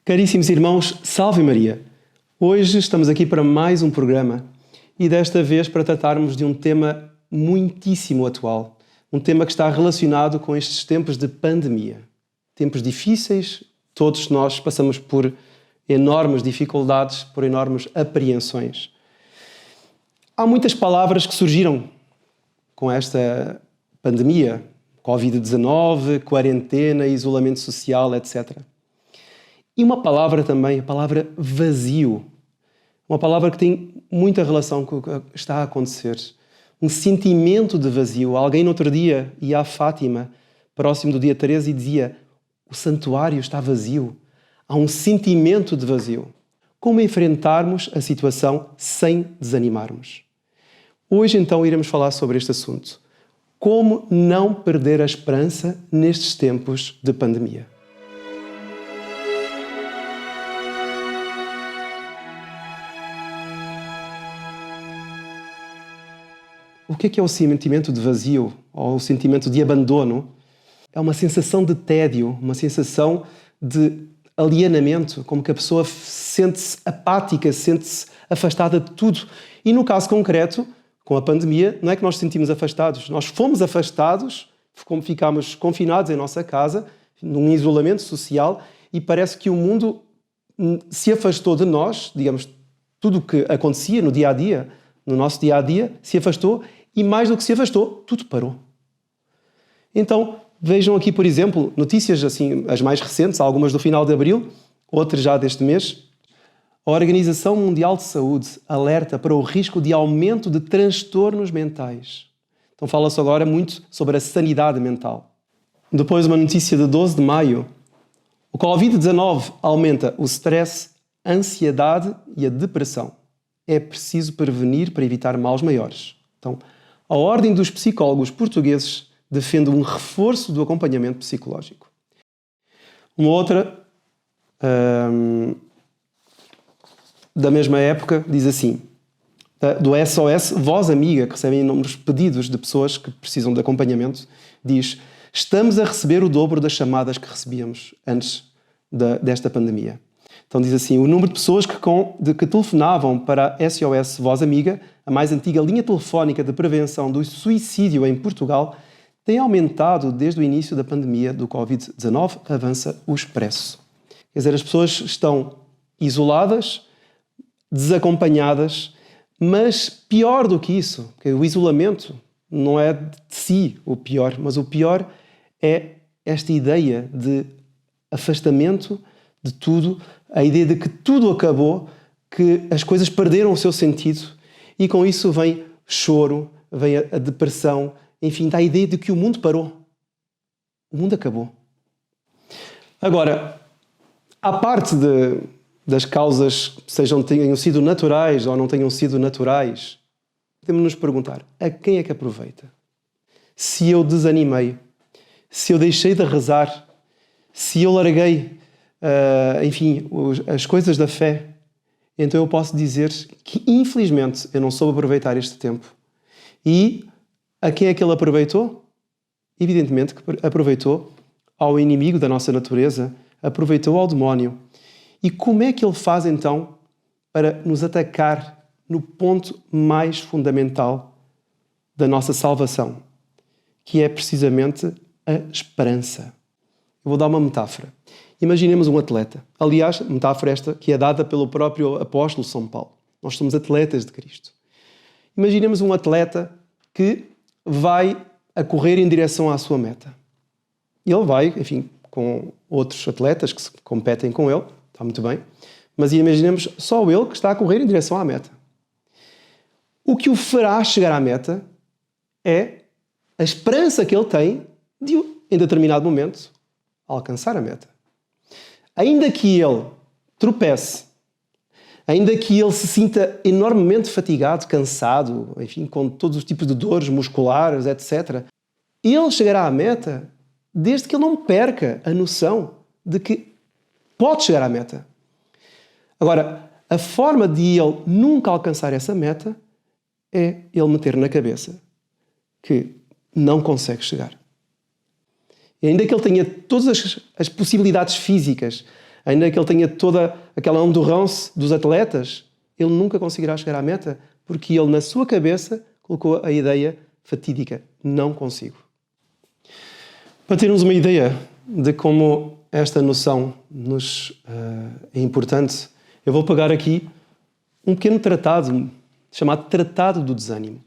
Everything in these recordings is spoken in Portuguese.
Caríssimos irmãos, salve Maria! Hoje estamos aqui para mais um programa e desta vez para tratarmos de um tema muitíssimo atual. Um tema que está relacionado com estes tempos de pandemia. Tempos difíceis, todos nós passamos por enormes dificuldades, por enormes apreensões. Há muitas palavras que surgiram com esta pandemia, Covid-19, quarentena, isolamento social, etc. E uma palavra também, a palavra vazio. Uma palavra que tem muita relação com o que está a acontecer. Um sentimento de vazio. Alguém no outro dia ia a Fátima, próximo do dia 13, e dizia: o santuário está vazio. Há um sentimento de vazio. Como enfrentarmos a situação sem desanimarmos? Hoje, então, iremos falar sobre este assunto. Como não perder a esperança nestes tempos de pandemia? O que é o sentimento de vazio ou o sentimento de abandono? É uma sensação de tédio, uma sensação de alienamento, como que a pessoa sente-se apática, sente-se afastada de tudo. E no caso concreto, com a pandemia, não é que nós nos sentimos afastados. Nós fomos afastados, como ficámos confinados em nossa casa, num isolamento social, e parece que o mundo se afastou de nós, digamos, tudo o que acontecia no dia-a-dia, no nosso dia-a-dia, se afastou, e mais do que se afastou, tudo parou. Então, vejam aqui, por exemplo, notícias assim, as mais recentes, algumas do final de abril, outras já deste mês. A Organização Mundial de Saúde alerta para o risco de aumento de transtornos mentais. Então fala-se agora muito sobre a sanidade mental. Depois, uma notícia de 12 de maio. O Covid-19 aumenta o stress, a ansiedade e a depressão. É preciso prevenir para evitar males maiores. Então, a Ordem dos Psicólogos Portugueses defende um reforço do acompanhamento psicológico. Uma outra, da mesma época, diz assim, do SOS Voz Amiga, que recebem inúmeros pedidos de pessoas que precisam de acompanhamento, diz: estamos a receber o dobro das chamadas que recebíamos antes desta pandemia. Então diz assim, o número de pessoas que telefonavam para a SOS Voz Amiga, a mais antiga linha telefónica de prevenção do suicídio em Portugal, tem aumentado desde o início da pandemia do Covid-19, avança o Expresso. Quer dizer, as pessoas estão isoladas, desacompanhadas, mas pior do que isso, porque o isolamento não é de si o pior, mas o pior é esta ideia de afastamento de tudo, a ideia de que tudo acabou, que as coisas perderam o seu sentido, e com isso vem choro, vem a depressão, enfim, dá a ideia de que o mundo parou. O mundo acabou. Agora, à parte das causas, tenham sido naturais ou não tenham sido naturais, podemos nos perguntar, a quem é que aproveita? Se eu desanimei, se eu deixei de rezar, se eu larguei enfim, as coisas da fé, então eu posso dizer que, infelizmente, eu não soube aproveitar este tempo. E a quem é que ele aproveitou? Evidentemente que aproveitou ao inimigo da nossa natureza, aproveitou ao demónio. E como é que ele faz, então, para nos atacar no ponto mais fundamental da nossa salvação, que é precisamente a esperança? Eu vou dar uma metáfora. Imaginemos um atleta. Aliás, metáfora esta que é dada pelo próprio apóstolo São Paulo. Nós somos atletas de Cristo. Imaginemos um atleta que vai a correr em direção à sua meta. Ele vai, enfim, com outros atletas que competem com ele, está muito bem, mas imaginemos só ele que está a correr em direção à meta. O que o fará chegar à meta é a esperança que ele tem de, em determinado momento, alcançar a meta. Ainda que ele tropece, ainda que ele se sinta enormemente fatigado, cansado, enfim, com todos os tipos de dores musculares, etc., ele chegará à meta desde que ele não perca a noção de que pode chegar à meta. Agora, a forma de ele nunca alcançar essa meta é ele meter na cabeça que não consegue chegar. E ainda que ele tenha todas as possibilidades físicas, ainda que ele tenha toda aquela endurance dos atletas, ele nunca conseguirá chegar à meta, porque ele na sua cabeça colocou a ideia fatídica: não consigo. Para termos uma ideia de como esta noção é importante, eu vou pegar aqui um pequeno tratado chamado Tratado do Desânimo.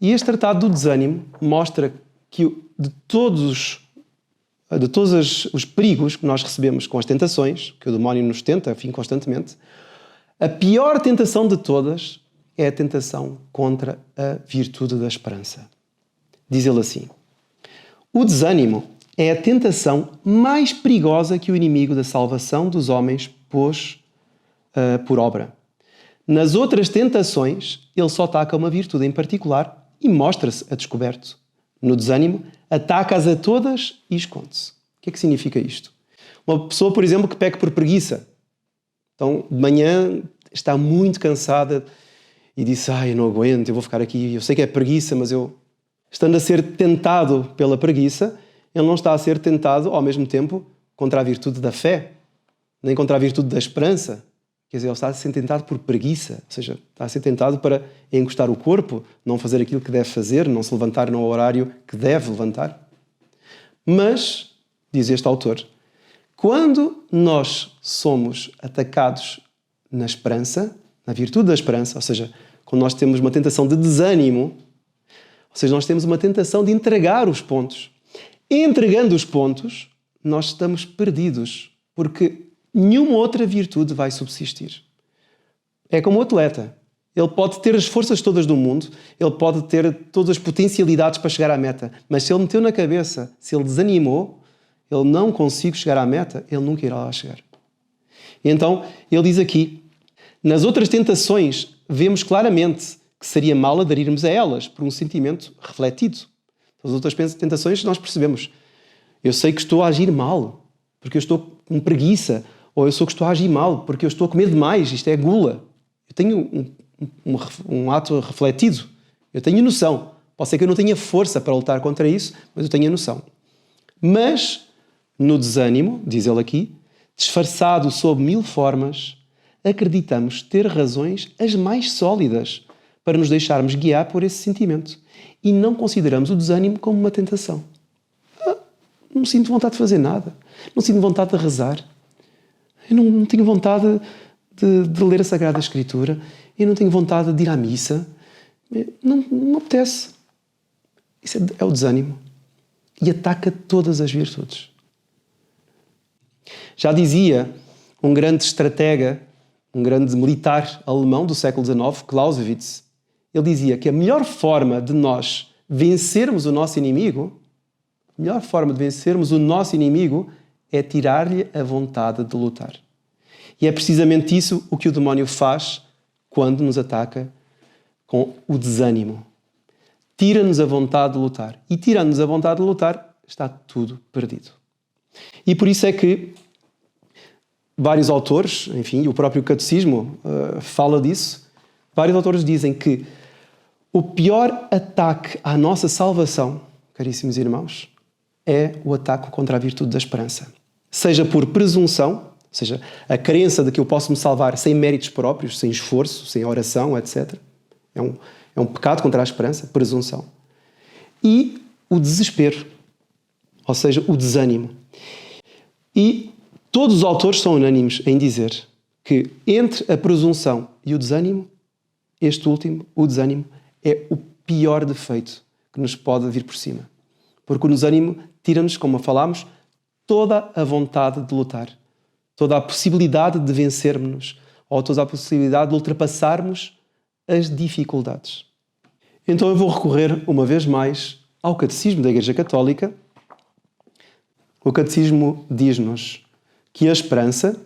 E este Tratado do Desânimo mostra que de todos os perigos que nós recebemos com as tentações, que o demónio nos tenta, enfim, constantemente, a pior tentação de todas é a tentação contra a virtude da esperança. Diz ele assim: o desânimo é a tentação mais perigosa que o inimigo da salvação dos homens pôs por obra. Nas outras tentações, ele só ataca uma virtude em particular e mostra-se a descoberto. No desânimo, ataca-as a todas e esconde-se. O que é que significa isto? Uma pessoa, por exemplo, que peca por preguiça. Então, de manhã está muito cansada e diz: eu não aguento, eu vou ficar aqui. Eu sei que é preguiça, mas eu... Estando a ser tentado pela preguiça, ele não está a ser tentado, ao mesmo tempo, contra a virtude da fé, nem contra a virtude da esperança. Quer dizer, ele está a ser tentado por preguiça, ou seja, está a ser tentado para encostar o corpo, não fazer aquilo que deve fazer, não se levantar no horário que deve levantar. Mas, diz este autor, quando nós somos atacados na esperança, na virtude da esperança, ou seja, quando nós temos uma tentação de desânimo, ou seja, nós temos uma tentação de entregar os pontos. Entregando os pontos, nós estamos perdidos, porque nenhuma outra virtude vai subsistir. É como o atleta. Ele pode ter as forças todas do mundo, ele pode ter todas as potencialidades para chegar à meta, mas se ele meteu na cabeça, se ele desanimou, ele não consegue chegar à meta, ele nunca irá lá chegar. E então, ele diz aqui, nas outras tentações, vemos claramente que seria mal aderirmos a elas, por um sentimento refletido. As outras tentações nós percebemos. Eu sei que estou a agir mal, porque eu estou com preguiça, ou eu sou que estou a agir mal, porque eu estou a comer demais, isto é gula. Eu tenho um ato refletido, eu tenho noção. Pode ser que eu não tenha força para lutar contra isso, mas eu tenho a noção. Mas, no desânimo, diz ele aqui, disfarçado sob 1000 formas, acreditamos ter razões as mais sólidas para nos deixarmos guiar por esse sentimento e não consideramos o desânimo como uma tentação. Não sinto vontade de fazer nada, não sinto vontade de rezar, eu não tenho vontade de ler a Sagrada Escritura, eu não tenho vontade de ir à missa, não me apetece. Isso é o desânimo e ataca todas as virtudes. Já dizia um grande estratega, um grande militar alemão do século XIX, Clausewitz, ele dizia que a melhor forma de nós vencermos o nosso inimigo, é tirar-lhe a vontade de lutar. E é precisamente isso o que o demónio faz quando nos ataca com o desânimo. Tira-nos a vontade de lutar. E tirando-nos a vontade de lutar, está tudo perdido. E por isso é que vários autores, enfim, o próprio Catecismo fala disso, vários autores dizem que o pior ataque à nossa salvação, caríssimos irmãos, é o ataque contra a virtude da esperança. Seja por presunção, ou seja, a crença de que eu posso me salvar sem méritos próprios, sem esforço, sem oração, etc. É um pecado contra a esperança, presunção. E o desespero, ou seja, o desânimo. E todos os autores são unânimes em dizer que entre a presunção e o desânimo, este último, o desânimo, é o pior defeito que nos pode vir por cima. Porque o desânimo tira-nos, como falámos, toda a vontade de lutar, toda a possibilidade de vencermos-nos, ou toda a possibilidade de ultrapassarmos as dificuldades. Então eu vou recorrer uma vez mais ao Catecismo da Igreja Católica. O Catecismo diz-nos que a esperança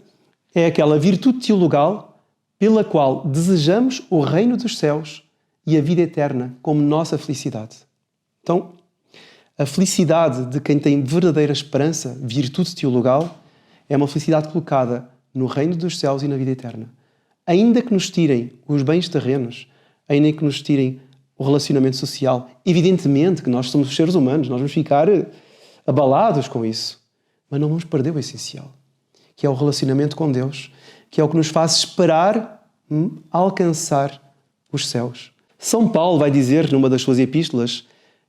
é aquela virtude teologal pela qual desejamos o reino dos céus e a vida eterna como nossa felicidade. Então, a felicidade de quem tem verdadeira esperança, virtude teologal, é uma felicidade colocada no reino dos céus e na vida eterna. Ainda que nos tirem os bens terrenos, ainda que nos tirem o relacionamento social, evidentemente que nós somos seres humanos, nós vamos ficar abalados com isso, mas não vamos perder o essencial, que é o relacionamento com Deus, que é o que nos faz esperar alcançar os céus. São Paulo vai dizer numa das suas epístolas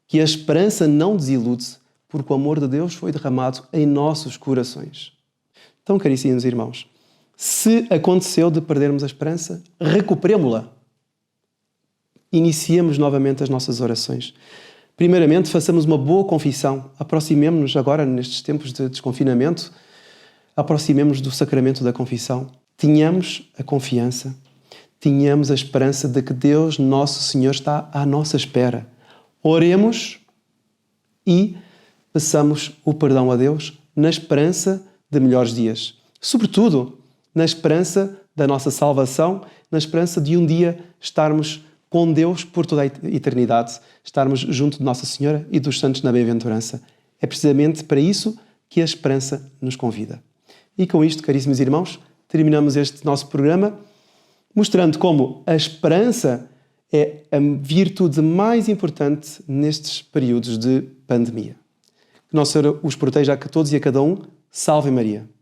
que a esperança não desilude, porque o amor de Deus foi derramado em nossos corações. Então, caríssimos irmãos, se aconteceu de perdermos a esperança, recuperemo-la. Iniciemos novamente as nossas orações. Primeiramente, façamos uma boa confissão. Aproximemo-nos agora, nestes tempos de desconfinamento, aproximemo-nos do sacramento da confissão. Tenhamos a confiança, tenhamos a esperança de que Deus, nosso Senhor, está à nossa espera. Oremos e peçamos o perdão a Deus na esperança de melhores dias. Sobretudo, na esperança da nossa salvação, na esperança de um dia estarmos com Deus por toda a eternidade, estarmos junto de Nossa Senhora e dos santos na bem-aventurança. É precisamente para isso que a esperança nos convida. E com isto, caríssimos irmãos, terminamos este nosso programa mostrando como a esperança é a virtude mais importante nestes períodos de pandemia. Que Nosso Senhor os proteja a todos e a cada um. Salve Maria!